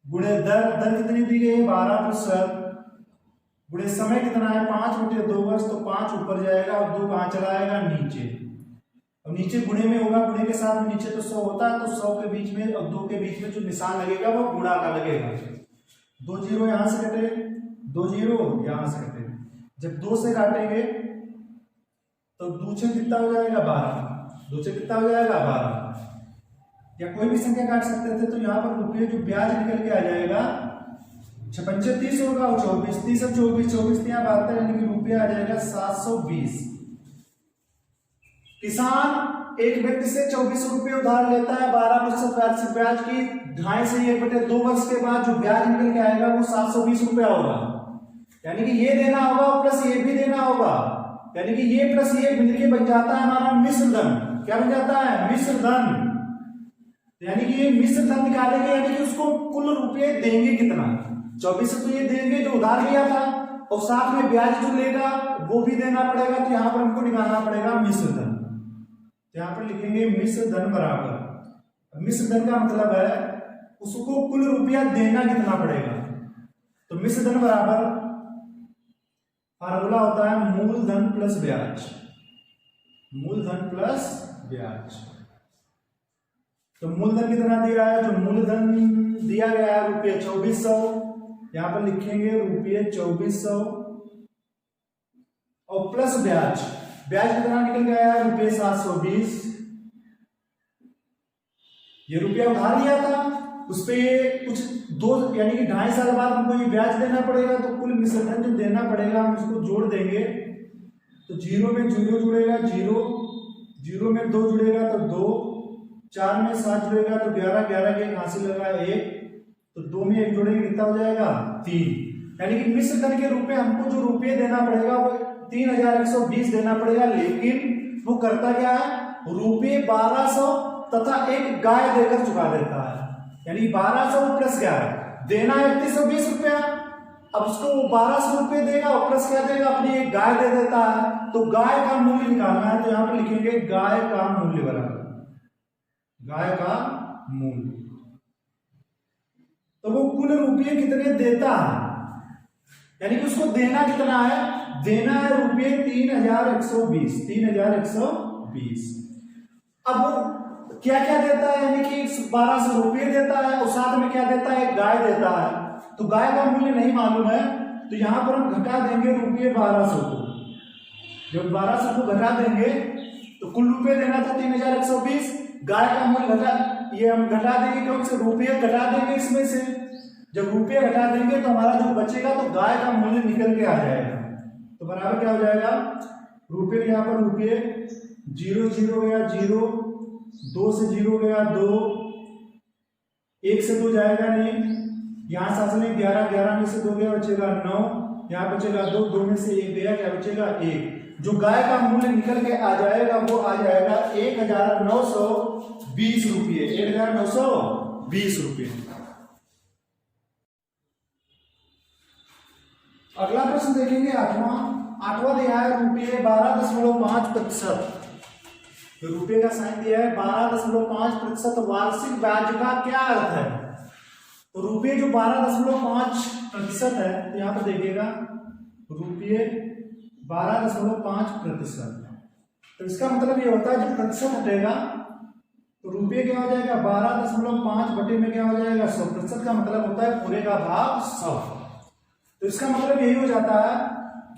गुणे दर, दर कितनी दी गई है? 12%, गुणे समय कितना है? 5/2 वर्ष, तो 5 ऊपर जाएगा और 2 कहां चला आएगा? नीचे। अब नीचे गुणे में होगा, गुणे के साथ नीचे तो 100 होता है, तो 100 के बीच में और 2 के बीच में जो निशान लगेगा वो गुणा का लगेगा। 2 0 यहां से कटे, 2 0 यहां से कटे। जब 2 से काटेंगे तो 2 से कितना हो जाएगा? 12। 2 से कितना हो जाएगा? 12। या कोई भी संख्या काट सकते थे, तो यहाँ पर रुपये जो ब्याज निकल के आ जाएगा 56 30 होगा, और 24 30 और 24 24 यहाँ 72, यानी कि रुपया आ जाएगा 720। किसान एक व्यक्ति से 2400 रुपये उधार लेता है 12% वार्षिक ब्याज की, 2.5 से 1/2 वर्ष के बाद जो ब्याज निकल के आएगा वो 720 रुपया होगा। यानी कि ये देना होगा प्लस ये भी देना होगा, यानी कि ये प्लस ये मिलके बन जाता है हमारा मिश्र धन। क्या बन जाता है? मिश्र धन। यानी कि ये मिश्र धन निकालेंगे, यानी कि उसको कुल रुपये देंगे कितना, 2400 तो ये देंगे जो उधार लिया था, और साथ में ब्याज जो लेगा वो भी देना पड़ेगा। तो यहाँ पर हमको निकालना पड़ेगा मिश्र धन। यहाँ पर लिखेंगे मिश्र धन बराबर, मिश्र धन का मतलब है उसको कुल रुपया देना कितना पड़ेगा। तो मिश्र धन बराबर फार्मूला होता है मूलधन प्लस ब्याज, मूलधन प्लस ब्याज। तो मूलधन कितना दिया है? जो मूलधन दिया गया है रुपये 2400, यहां पर लिखेंगे रुपये 2400 और प्लस ब्याज, ब्याज कितना निकल गया है? रुपये 720। ये रुपया उधार लिया था, उस पे ये कुछ दो यानी कि 2.5 साल बाद हमको ये ब्याज देना पड़ेगा। तो कुल मिश्र धन जो देना पड़ेगा हम उसको जोड़ देंगे। तो 0 में 0 जुड़ेगा 0, 0 में 2 जुड़ेगा तो 2, 4 में 7 जुड़ेगा तो 11, 11 के कहां से लगा 1, तो 2 में 1 जोड़ेंगे कितना हो जाएगा? 3। यानी कि मिश्र धन के रूप में हमको जो रुपये देना पड़ेगा वो 3120 देना पड़ेगा। लेकिन वो करता क्या है? रुपये 1200 तथा एक गाय देकर चुका देता है। यानी 1200 प्लस 11 देना है 3120 रुपया। अब उसको 1200 रुपये देगा और प्लस क्या देगा? अपनी एक गाय दे देता है। तो गाय का मूल्य निकालना है, तो यहां पर लिखेंगे गाय का मूल्य बराबर, गाय का मूल्य। तो वो कुल रुपये कितने देता है, यानी कि उसको देना कितना है? देना है रुपये 3120, 3120। अब क्या क्या देता है? यानी कि 1200 रुपये देता है और साथ में क्या देता है? एक गाय देता है। तो गाय का मूल्य नहीं मालूम है, तो यहां पर हम घटा देंगे रुपये 1200 को। जब 1200 को घटा देंगे तो कुल रुपये देना था 3120, गाय का मूल्य ये हम घटा देंगे, क्योंकि रुपये घटा देंगे इसमें से। जब रुपये घटा देंगे तो हमारा जो बचेगा तो गाय का मूल्य निकल के आ जाएगा। तो बराबर क्या हो जाएगा? रुपये यहाँ पर रुपये 0 0 गया 0, 2 से 0 गया 2, 1 से 2 जाएगा नहीं, यहाँ साथ में 11, 11 में से 2 गया बचेगा 9, यहाँ बचेगा 2, 2 में से 1 गया क्या बचेगा 1। जो गाय का मूल्य निकल के आ जाएगा वो आ जाएगा 1920 रुपये, 1920 रुपये। अगला प्रश्न देखेंगे आठवां दिया है रुपये 12.5%। तो रुपये का साइन दिया है 12.5%। वार्षिक ब्याज का क्या अर्थ है? तो रुपये जो 12.5% है, तो यहां पर देखिएगा रुपये 12.5%। तो इसका मतलब ये होता है जब प्रतिशत हटेगा तो रुपये क्या हो जाएगा? 12.5 बटे में क्या हो जाएगा? 100%। का मतलब होता है पूरे का भाग 100। तो इसका मतलब यही हो जाता है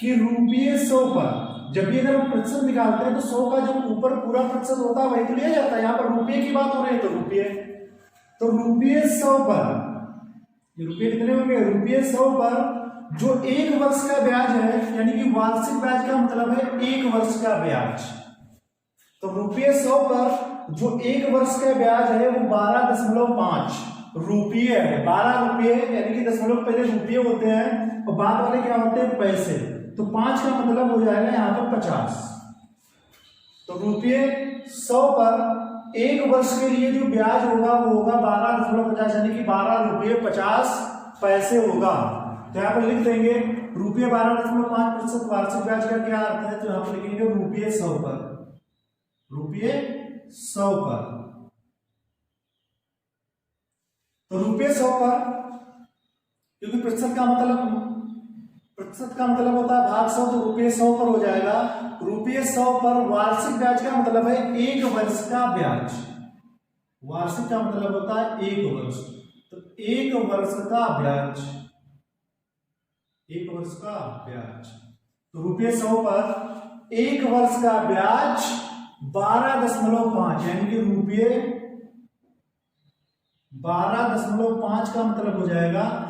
कि रुपये 100 पर जब भी अगर हम प्रतिशत निकालते हैं तो 100 का जो ऊपर पूरा प्रतिशत होता है वही तो लिया जाता है। यहाँ पर रुपये की बात हो रही है तो रुपये, तो रुपये 100 पर ये रुपये कितने होंगे? रुपये 100 पर जो 1 वर्ष का ब्याज है, यानी कि वार्षिक ब्याज का मतलब है 1 वर्ष का ब्याज। तो रुपये 100 पर जो 1 वर्ष का ब्याज है वो 12.5 रुपये है। 12 रुपये यानी कि दशमलव पहले रुपये होते हैं और बाद वाले क्या होते हैं? पैसे। तो 5 का मतलब हो जाएगा यहाँ पर 50। तो रुपये 100 पर 1 वर्ष के लिए जो ब्याज होगा वो होगा 12.50, यानी कि 12 रुपये 50 पैसे होगा। तो यहाँ पर लिख देंगे रुपये 12.5% वार्षिक ब्याज का क्या अर्थ है? तो यहाँ पर लिखेंगे रुपये 100 पर, रुपये 100 पर। तो रुपये 100 पर, क्योंकि प्रतिशत का मतलब होता है भाग 100, तो रुपये 100 पर हो जाएगा। रुपये 100 पर वार्षिक ब्याज का मतलब है 1 वर्ष का ब्याज। वार्षिक का मतलब होता है 1 वर्ष, तो 1 वर्ष का ब्याज, 1 वर्ष का ब्याज। तो रुपये 100 पर 1 वर्ष का ब्याज 12.5, यानी कि रुपये 12.5 का मतलब हो जाएगा,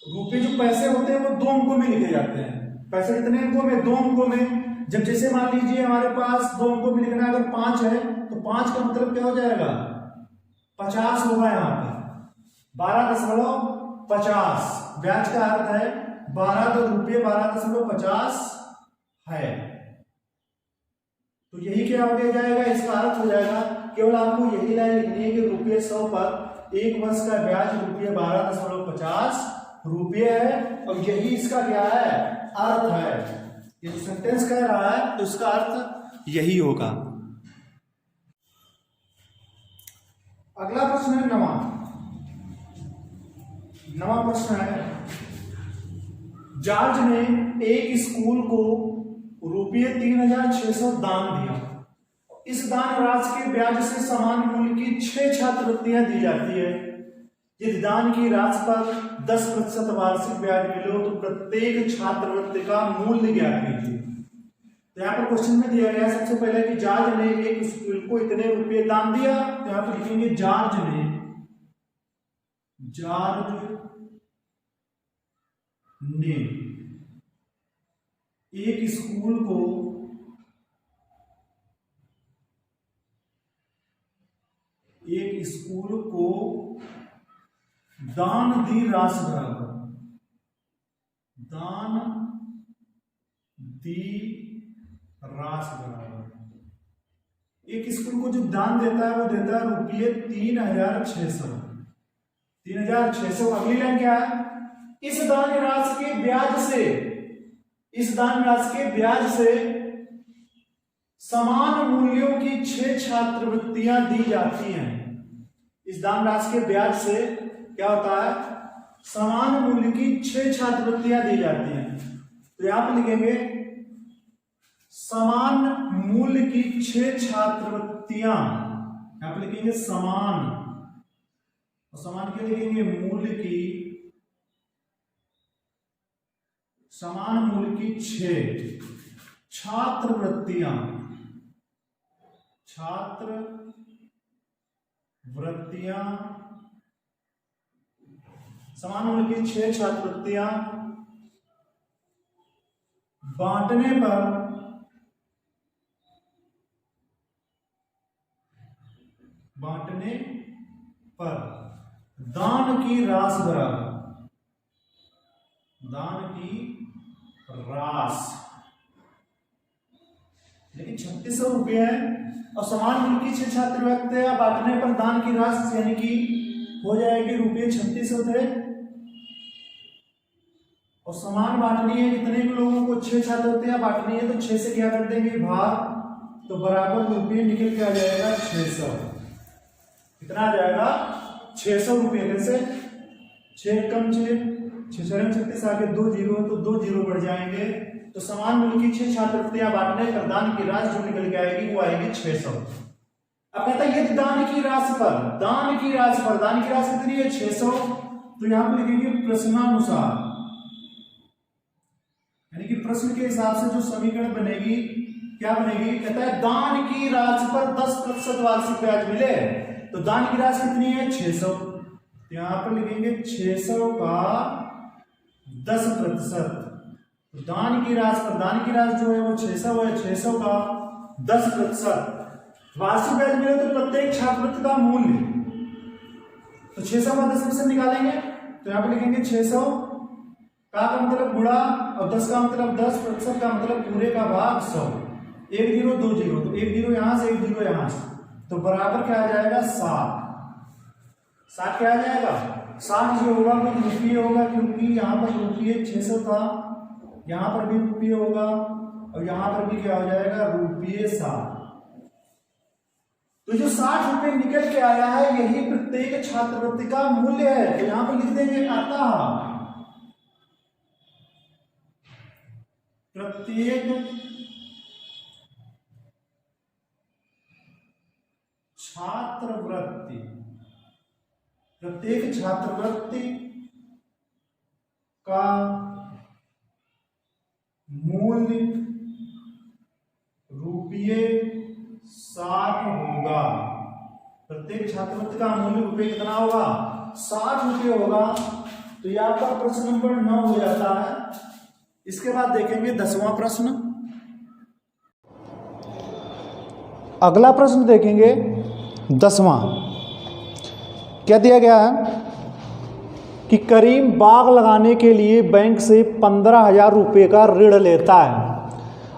रुपये जो पैसे होते हैं वो 2 अंकों में लिखे जाते हैं। पैसे कितने अंकों में? 2 अंकों में। जब जैसे मान लीजिए हमारे पास 2 अंकों में लिखना है, अगर 5 है तो 5 का मतलब क्या हो जाएगा, 50 होगा। यहाँ पर 12.50 ब्याज का अर्थ है 12 तो रुपये 12.50 है। तो यही क्या हो जाएगा, इसका अर्थ हो जाएगा, केवल आपको यही लाइन लिखनी है कि रुपये 100 पर 1 वर्ष का ब्याज रुपये 12.50 रुपये है, और यही इसका क्या है, अर्थ है। ये जो सेंटेंस कह रहा है तो इसका अर्थ यही होगा। अगला प्रश्न है नवा प्रश्न है, जॉर्ज ने एक स्कूल को रुपये 3600 दान दिया। इस दान राशि के ब्याज से समान मूल्य की 6 छात्रवृत्तियां दी जाती है। यदि दान की राशि पर 10% वार्षिक ब्याज मिले तो प्रत्येक छात्रवृत्ति का मूल्य ज्ञात कीजिए। तो यहाँ पर क्वेश्चन में दिया गया सबसे पहले कि जॉर्ज ने एक स्कूल को इतने रुपये दान दिया। तो यहाँ पर लिखेंगे जॉर्ज ने एक स्कूल को दान दी राशि बराबर एक स्कूल को जो दान देता है वो देता है रुपये 3600। 3600। अगली लाइन क्या है, इस दान राशि के ब्याज से समान मूल्यों की 6 छात्रवृत्तियां दी जाती हैं। इस दान राशि के ब्याज से क्या होता है, समान मूल्य की 6 छात्रवृत्तियां दी जाती हैं। तो यहां पर लिखेंगे समान मूल्य की 6 छात्रवृत्तियां, यहां पर लिखेंगे समान, और समान क्या लिखेंगे, मूल्य की, समान मूल्य की 6 छात्रवृत्तियां समान मूल्य की 6 छात्रवृत्तियां बांटने पर दान की राशि बराबर, लेकिन 3600 रुपये है, और समान मूल्य की 6 छात्रवृत्तियां बांटने पर दान की राशि यानी कि हो जाएगी रुपये 3600 थे, और समान बांटनी है कितने भी लोगों को, 6 छात्रवृत्तियां बांटनी है, तो 6 से क्या कर देंगे भाग, तो बराबर रुपये निकल के आ जाएगा 600। कितना आ जाएगा, 600 रुपये। कैसे, 6 कम 6 36 आगे 2 जीरो है, तो 2 जीरो बढ़ जाएंगे। तो समान मूल्य की 6 छात्रवृत्तियां बांटने पर दान की राशि जो निकल के आएगी वो आएगी 600। अब कहता है यदि दान की राशि कितनी है, 600। तो यहां पर लिखेंगे प्रश्नानुसार, यानी कि प्रश्न के हिसाब से जो समीकरण बनेगी, क्या बनेगी, कहता है दान की राशि पर 10% वार्षिक ब्याज मिले, तो दान की राशि कितनी है, 600। तो यहां पर लिखेंगे 600 का 10%। तो दान की राशि जो है वो 600 है, 600 का 10%। वार्षिक ब्याज मिले तो प्रत्येक छात्रवृत्ति का मूल्य, तो 600 का 10% निकालेंगे। तो यहां पर लिखेंगे 600 का मतलब गुणा, और 10 का मतलब 10%, का मतलब पूरे का भाग 100। 1 जीरो 2 जीरो, तो 1 जीरो यहां से 1 जीरो यहां से, तो बराबर क्या आ जाएगा 60 क्या आ जाएगा 60 जो होगा वो रुपये होगा, क्योंकि यहाँ पर रुपये 600 था, यहाँ पर भी रुपये होगा, और यहाँ पर भी क्या हो जाएगा रुपये 60। तो जो 60 रुपये निकल के आया है यही प्रत्येक छात्रवृत्ति का मूल्य है। तो यहाँ पर लिख देंगे आता प्रत्येक छात्रवृत्ति का मूल्य रुपये 60 होगा। प्रत्येक छात्रवृत्ति का मूल्य रुपये कितना होगा 60 रुपये होगा। तो यहाँ पर प्रश्न नंबर 9 हो जाता है। इसके बाद देखेंगे 10वां प्रश्न। अगला प्रश्न देखेंगे 10वां। क्या दिया गया है कि करीम बाग लगाने के लिए बैंक से 15,000 रुपये का ऋण लेता है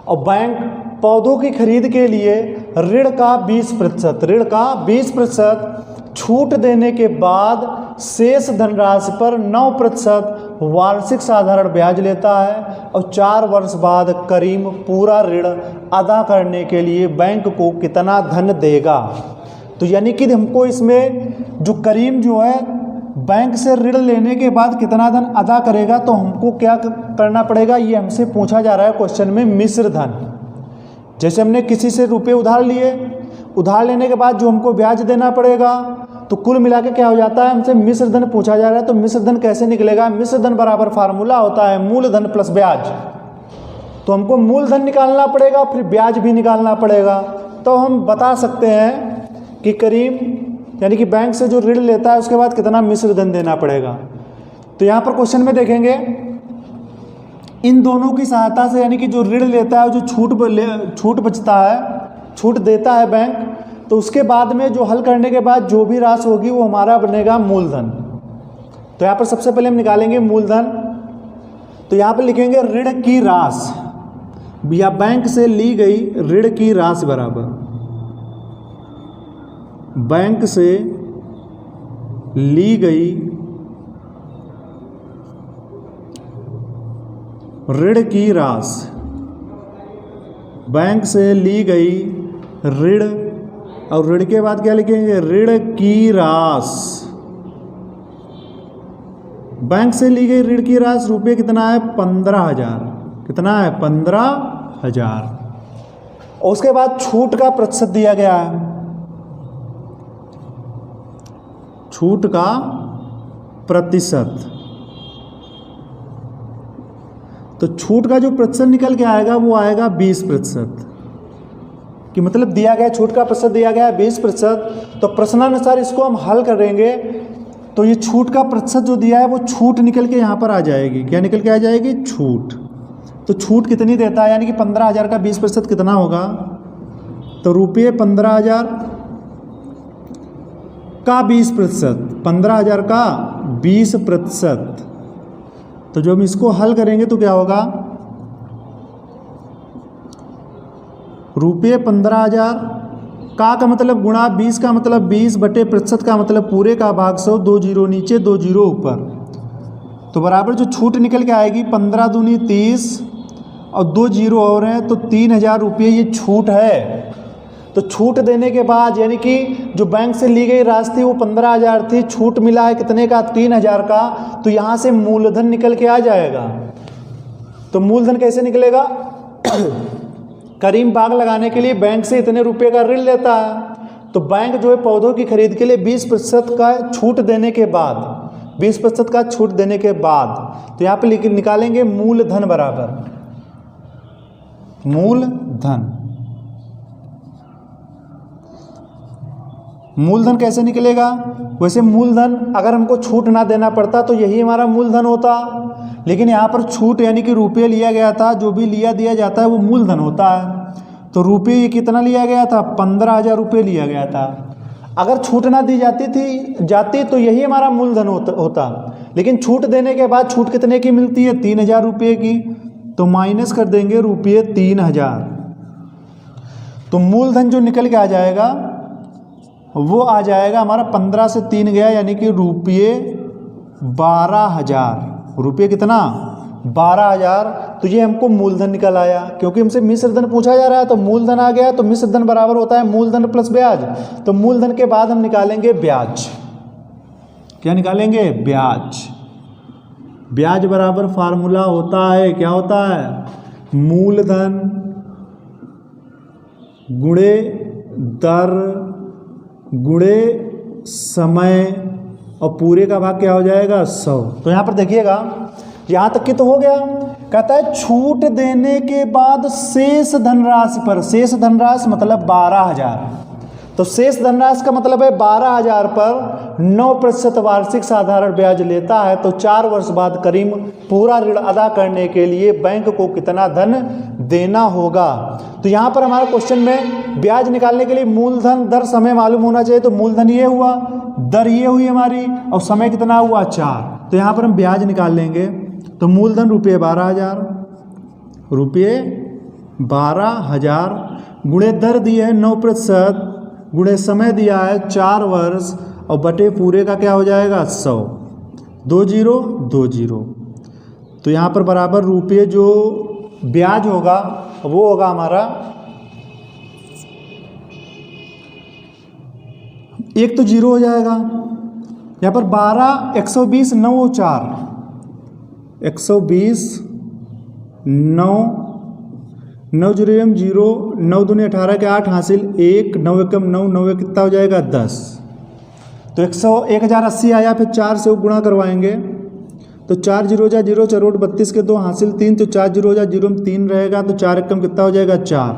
और बैंक पौधों की खरीद के लिए ऋण का 20% छूट देने के बाद शेष धनराशि पर 9% वार्षिक साधारण ब्याज लेता है और 4 वर्ष बाद करीम पूरा ऋण अदा करने के लिए बैंक को कितना धन देगा। तो यानी कि हमको इसमें जो करीम जो है बैंक से ऋण लेने के बाद कितना धन अदा करेगा, तो हमको क्या करना पड़ेगा, ये हमसे पूछा जा रहा है क्वेश्चन में मिश्र धन। जैसे हमने किसी से रुपए उधार लिए, उधार लेने के बाद जो हमको ब्याज देना पड़ेगा, तो कुल मिला के क्या हो जाता है, हमसे मिश्र धन पूछा जा रहा है। तो मिश्र धन कैसे निकलेगा, मिश्र धन बराबर फार्मूला होता है मूलधन प्लस ब्याज। तो हमको मूलधन निकालना पड़ेगा फिर ब्याज भी निकालना पड़ेगा। तो हम बता सकते हैं कि करीम यानी कि बैंक से जो ऋण लेता है उसके बाद कितना मिश्र धन देना पड़ेगा। तो यहाँ पर क्वेश्चन में देखेंगे इन दोनों की सहायता से, यानी कि जो ऋण लेता है, जो छूट बचता है, छूट देता है बैंक, तो उसके बाद में जो हल करने के बाद जो भी राशि होगी वो हमारा बनेगा मूलधन। तो यहाँ पर सबसे पहले हम निकालेंगे मूलधन। तो यहाँ पर लिखेंगे ऋण की राशि या बैंक से ली गई ऋण की राशि बराबर बैंक से ली गई ऋण की राशि, बैंक से ली गई ऋण, और ऋण के बाद क्या लिखेंगे, ऋण की राशि। बैंक से ली गई ऋण की राशि रुपये कितना है, 15,000। कितना है, 15,000। और उसके बाद छूट का प्रतिशत दिया गया है, छूट का प्रतिशत। तो छूट का जो प्रतिशत निकल के आएगा वो आएगा 20%। कि मतलब दिया गया छूट का प्रतिशत दिया गया है 20%। तो प्रश्नानुसार इसको हम हल करेंगे तो ये छूट का प्रतिशत जो दिया है वो छूट निकल के यहाँ पर आ जाएगी। क्या निकल के आ जाएगी, छूट। तो छूट कितनी देता है, यानी कि 15,000 का 20% कितना होगा, तो रुपये 15,000 का 20%, 15,000 का 20%। तो जो हम इसको हल करेंगे तो क्या होगा, रुपये 15,000 का मतलब गुणा 20 का मतलब 20 बटे प्रतिशत का मतलब पूरे का भाग 100, 2 जीरो नीचे 2 जीरो ऊपर। तो बराबर जो छूट निकल के आएगी 15 दूनी 30 और 2 जीरो और हैं तो 3,000 रुपये ये छूट है। तो छूट देने के बाद यानी कि जो बैंक से ली गई राशि थी वो 15,000 थी, छूट मिला है कितने का, 3,000 का। तो यहाँ से मूलधन निकल के आ जाएगा। तो मूलधन कैसे निकलेगा करीम बाग लगाने के लिए बैंक से इतने रुपए का ऋण लेता है, तो बैंक जो है पौधों की खरीद के लिए 20% का छूट देने के बाद 20% का छूट देने के बाद तो यहाँ पे निकालेंगे मूलधन बराबर मूलधन। मूलधन कैसे निकलेगा, वैसे मूलधन अगर हमको छूट ना देना पड़ता तो यही हमारा मूलधन होता, लेकिन यहाँ पर छूट यानी कि रुपये लिया गया था, जो भी दिया जाता है वो मूलधन होता है। तो रुपये ये कितना लिया गया था, 15,000 रुपये लिया गया था। अगर छूट ना दी जाती तो यही हमारा मूलधन होता, लेकिन छूट देने के बाद छूट कितने की मिलती है, 3,000 रुपये की। तो माइनस कर देंगे रुपये 3,000। तो मूलधन जो निकल के आ जाएगा वो आ जाएगा हमारा 15 से 3 गया यानी कि रुपये 12,000। रुपये कितना, 12,000। तो ये हमको मूलधन निकल आया, क्योंकि हमसे मिश्र धन पूछा जा रहा है तो मूलधन आ गया। तो मिश्र धन बराबर होता है मूलधन प्लस ब्याज। तो मूलधन के बाद हम निकालेंगे ब्याज। क्या निकालेंगे, ब्याज। ब्याज बराबर फार्मूला होता है, क्या होता है, मूलधन गुणे दर गुणे समय और पूरे का भाग क्या हो जाएगा, 100। तो यहाँ पर देखिएगा, यहाँ तक कि तो हो गया। कहता है छूट देने के बाद शेष धनराशि पर, शेष धनराशि मतलब 12,000। तो शेष धनराशि का मतलब है 12,000 पर 9% वार्षिक साधारण ब्याज लेता है। तो 4 वर्ष बाद करीम पूरा ऋण अदा करने के लिए बैंक को कितना धन देना होगा। तो तो यहाँ पर हमारा क्वेश्चन में ब्याज निकालने के लिए मूलधन दर समय मालूम होना चाहिए। तो मूलधन ये हुआ, दर ये हुई हमारी, और समय कितना हुआ 4। तो यहाँ पर हम ब्याज निकाल लेंगे। तो मूलधन रुपये 12,000, रुपये 12,000 गुणे दर दी है 9% गुणे समय दिया है 4 वर्ष और बटे पूरे का क्या हो जाएगा 100, 2 0 2 0। तो यहाँ पर बराबर रुपये जो ब्याज होगा वो होगा हमारा, एक तो 0 हो जाएगा। यहाँ पर 12 120 9 4 120 9 9 0 0 9 दूनी 18 के 8 हासिल 1 9 1 9 9 कितना हो जाएगा 10। तो 1080 आया, फिर 4 से गुणा करवाएंगे तो 4 0 जा 0 4 32 के 2 हासिल 3, तो 4 0 जा 0 में 3 रहेगा, तो 4 एकम कितना हो जाएगा 4।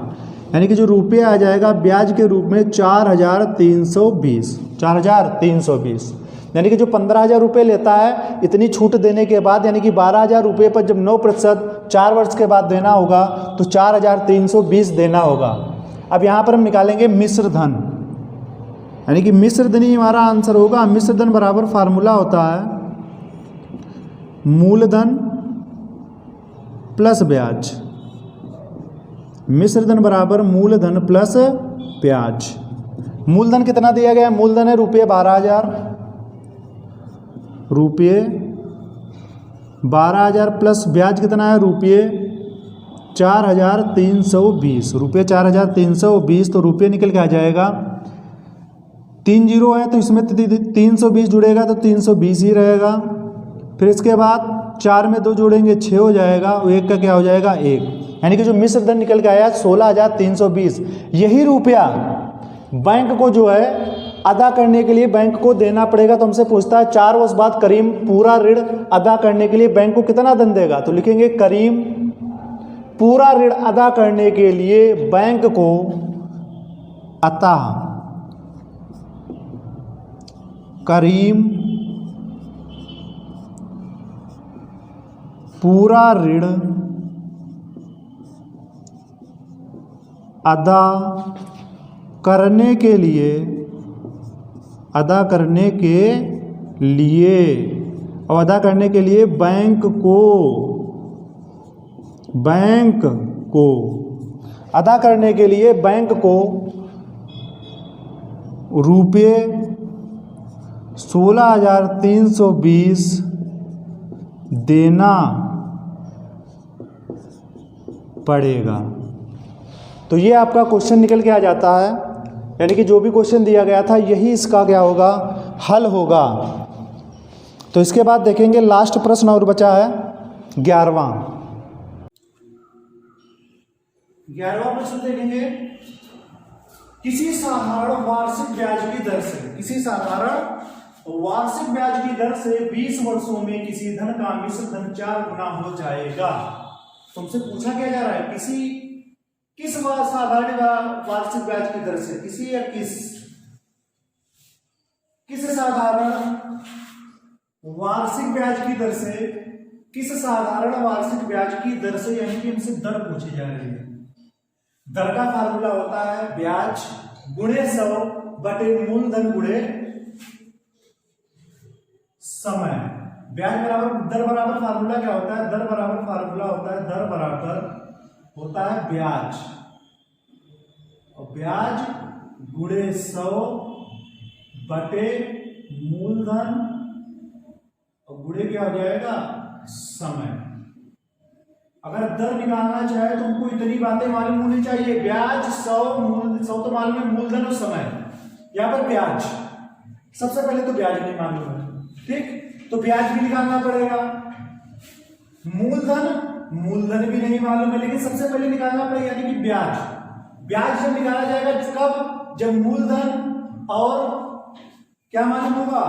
यानी कि जो रुपये आ जाएगा ब्याज के रूप में 4,320, 4,320। यानी कि जो 15,000 रुपये लेता है इतनी छूट देने के बाद, यानी कि 12,000 रुपये पर जब 9% 4 वर्ष के बाद देना होगा तो 4,320 देना होगा। अब यहाँ पर हम निकालेंगे मिश्र धन, यानी कि मिश्र धन ही हमारा आंसर होगा। मिश्र धन बराबर फार्मूला होता है मूलधन प्लस ब्याज। मिश्र धन बराबर मूलधन प्लस ब्याज। मूलधन कितना दिया गया है? मूलधन है रुपये 12,000, रुपये 12,000 प्लस ब्याज कितना है रुपये 4,320, रुपये 4,320। तो रुपये निकल के आ जाएगा, 3 0 है तो इसमें 320 जुड़ेगा तो 320 ही रहेगा। फिर इसके बाद 4 में 2 जोड़ेंगे 6 हो जाएगा, और 1 का क्या हो जाएगा 1। यानी कि जो मिश्र धन निकल के आया 16,320। यही रुपया बैंक को जो है अदा करने के लिए बैंक को देना पड़ेगा। तो हमसे पूछता है 4 वर्ष बाद करीम पूरा ऋण अदा करने के लिए बैंक को कितना धन देगा? तो लिखेंगे करीम पूरा ऋण अदा करने के लिए बैंक को अतः करीम पूरा ऋण अदा करने के लिए और अदा करने के लिए बैंक को अदा करने के लिए बैंक को रुपये 16,320 देना पड़ेगा। तो ये आपका क्वेश्चन निकल के आ जाता है, यानी कि जो भी क्वेश्चन दिया गया था यही इसका क्या होगा, हल होगा। तो इसके बाद देखेंगे लास्ट प्रश्न और बचा है 11वां प्रश्न देखेंगे। किसी साधारण वार्षिक ब्याज की दर से, किसी साधारण वार्षिक ब्याज की दर से 20 वर्षों में किसी धन का मिश्र धन 4 गुना हो जाएगा। तुमसे पूछा क्या जा रहा है, किस साधारण वार्षिक ब्याज की दर से, किसी या किस साधारण वार्षिक ब्याज की दर से, किस साधारण वार्षिक ब्याज की दर से, यानी कि हमसे दर पूछी जा रही है। दर का फार्मूला होता है ब्याज गुणे 100 बटे मूलधन गुणे समय। ब्याज बराबर दर बराबर फार्मूला क्या होता है? दर बराबर फार्मूला होता है, दर बराबर होता है ब्याज, और ब्याज गुणे 100 बटे मूलधन और गुणे क्या हो जाएगा समय। अगर दर निकालना चाहे तो हमको इतनी बातें मालूम होनी चाहिए, ब्याज 100 तो मालूम है, मूलधन और समय। यहां पर ब्याज, सबसे पहले तो ब्याज नहीं मालूम है, ठीक, तो ब्याज भी निकालना पड़ेगा। मूलधन भी नहीं मालूम है, लेकिन सबसे पहले निकालना पड़ेगा, यानी कि ब्याज जब निकाला जाएगा कब? जब मूलधन और क्या मालूम होगा,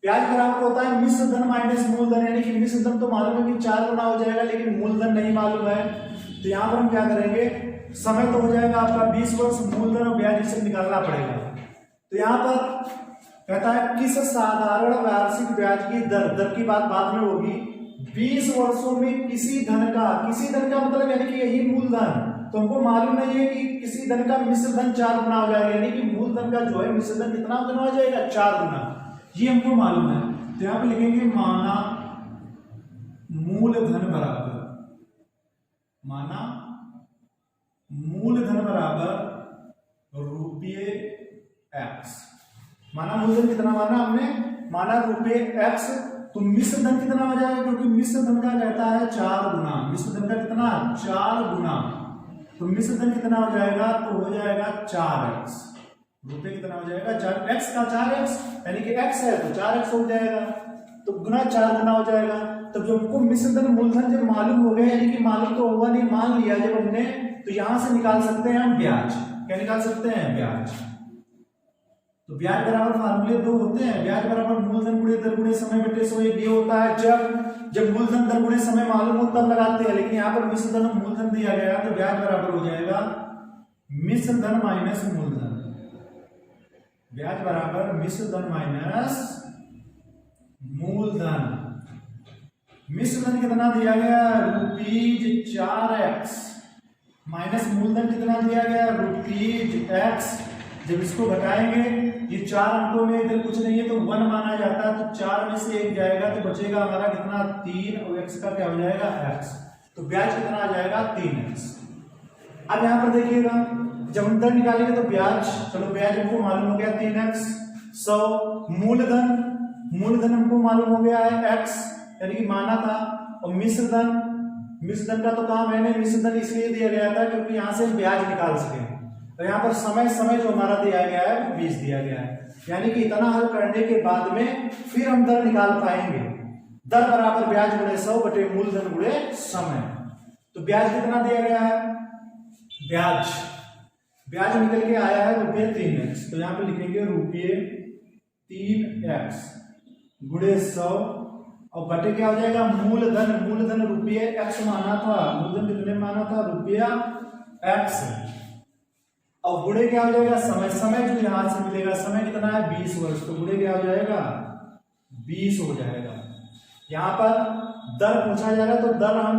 ब्याज बराबर होता है मिश्र धन माइनस मूलधन, यानी कि मिश्र धन तो मालूम है कि 4 गुना हो जाएगा, लेकिन मूलधन नहीं मालूम है। तो यहां पर हम क्या करेंगे, समय तो हो जाएगा आपका 20 वर्ष, मूलधन और ब्याज इसे निकालना पड़ेगा। तो यहां पर कहता है किस साधारण वार्षिक ब्याज की दर की बात बाद में होगी, 20 वर्षों में किसी धन का मतलब यानी कि यही मूलधन तो हमको मालूम नहीं है कि किसी धन का मिश्र धन 4 गुना हो जाएगा, यानी कि मूल धन का जो है मिश्र धन कितना गुना हो जाएगा, 4 गुना, ये हमको मालूम है। तो यहां पे लिखेंगे माना मूलधन बराबर, माना मूलधन बराबर रुपये x। माना मूलधन कितना माना हमने, माना रुपये x। तो मिश्र धन कितना हो जाएगा, क्योंकि मिश्र धन का कहता है 4 गुना, मिश्र धन का कितना 4 गुना, तो मिश्र धन कितना हो जाएगा, तो हो जाएगा 4x। रुपये कितना हो जाएगा 4x का 4x, यानी कि x है तो 4x हो जाएगा, तो गुना 4 गुना हो जाएगा। तो जो हमको मिश्र धन मूलधन जब मालूम हो गया, यानी कि मालूम तो होगा नहीं, मान लिया जब हमने, तो यहां से निकाल सकते हैं हम ब्याज। क्या निकाल सकते हैं, ब्याज। तो ब्याज बराबर फार्मूले 2 होते हैं, ब्याज बराबर मूलधन गुणे दर गुणे समय बटे 100। ये होता है जब मूलधन दर गुणे समय मालूम हो तब लगाते हैं, लेकिन यहाँ पर मिश्र धन मूलधन दिया गया तो ब्याज बराबर हो जाएगा मिश्र धन माइनस मूलधन। ब्याज बराबर मिश्र धन माइनस मूलधन। मिश्र धन कितना दिया गया, रुपीज 4x, माइनस मूलधन कितना दिया गया, रुपीज x। जब इसको घटाएंगे, ये 4 अंकों में इधर कुछ नहीं है तो 1 माना जाता है, तो 4 में से 1 जाएगा तो बचेगा हमारा कितना 3, और x का क्या हो जाएगा x। तो ब्याज कितना आ जाएगा 3x। अब यहां पर देखिएगा, जब हम दर निकालेंगे तो ब्याज, चलो ब्याज हमको मालूम हो गया 3x, 100 मूलधन हमको मालूम हो गया है x, यानी कि माना था, और मिश्र धन का तो काम है नहीं, मिश्र धन इसलिए दिया गया था क्योंकि यहां से ब्याज निकाल सके। और यहाँ पर समय जो हमारा दिया गया है वो 20 दिया गया है, यानी कि इतना हल करने के बाद में फिर हम दर निकाल पाएंगे। दर बराबर ब्याज गुणे 100 बटे मूलधन गुणे समय। तो ब्याज कितना दिया गया है, ब्याज निकल के आया है रुपये 3x। तो यहाँ पे लिखेंगे रुपये 3x गुणे 100, और बटे क्या हो जाएगा मूलधन रुपये x माना था, मूलधन कितने माना था, रुपया x, और गुणे क्या हो जाएगा समय जो यहां से मिलेगा, समय कितना है 20 वर्ष, तो गुणे क्या हो जाएगा 20 हो जाएगा। यहां पर दर पूछा जाएगा तो दर हम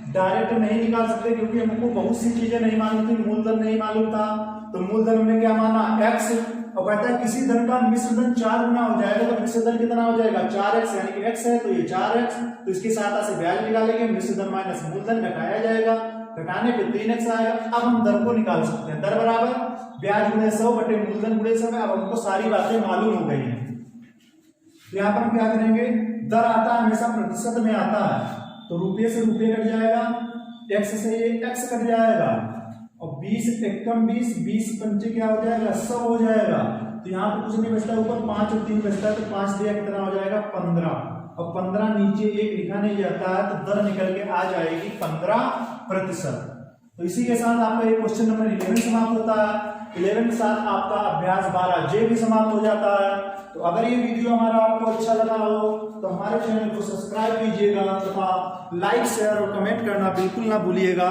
डायरेक्ट नहीं निकाल सकते, क्योंकि हमको बहुत सी चीजें नहीं मालूम थी, मूलधन नहीं मालूम था, तो मूलधन हमने क्या माना x, और कहता है किसी धन का मिश्र धन 4 गुना हो जाएगा, तो मिश्र धन कितना हो जाएगा 4x, यानी कि x है तो ये 4x, तो इसकी सहायता से ब्याज निकालेंगे, मिश्र धन माइनस मूलधन घटाया जाएगा, घटाने पे 3x आएगा। अब हम दर को निकाल सकते हैं, दर बराबर ब्याज गुणे 100 बटे मूलधन गुणे समय। अब हमको सारी बातें मालूम हो गई हैं, तो यहाँ पर हम क्या करेंगे, दर आता है हमेशा प्रतिशत में आता है, तो रुपये से रुपये कट जाएगा, x से ये x कट जाएगा, और 20 एकम 20 पंचे क्या हो जाएगा 100 हो जाएगा। तो यहाँ पर कुछ नहीं बचता, ऊपर 5 और 3 बचता है, तो 5 दिया कितना हो जाएगा 15, और 15 नीचे 1 लिखा नहीं जाता है, तो दर निकल के आ जाएगी 15%। तो इसी के साथ आपका ये क्वेश्चन नंबर 11 समाप्त होता है। 11 के साथ आपका अभ्यास 12 जे भी समाप्त हो जाता है। तो अगर ये वीडियो हमारा आपको अच्छा लगा हो तो हमारे चैनल को सब्सक्राइब कीजिएगा तथा लाइक शेयर और कमेंट करना बिल्कुल ना भूलिएगा।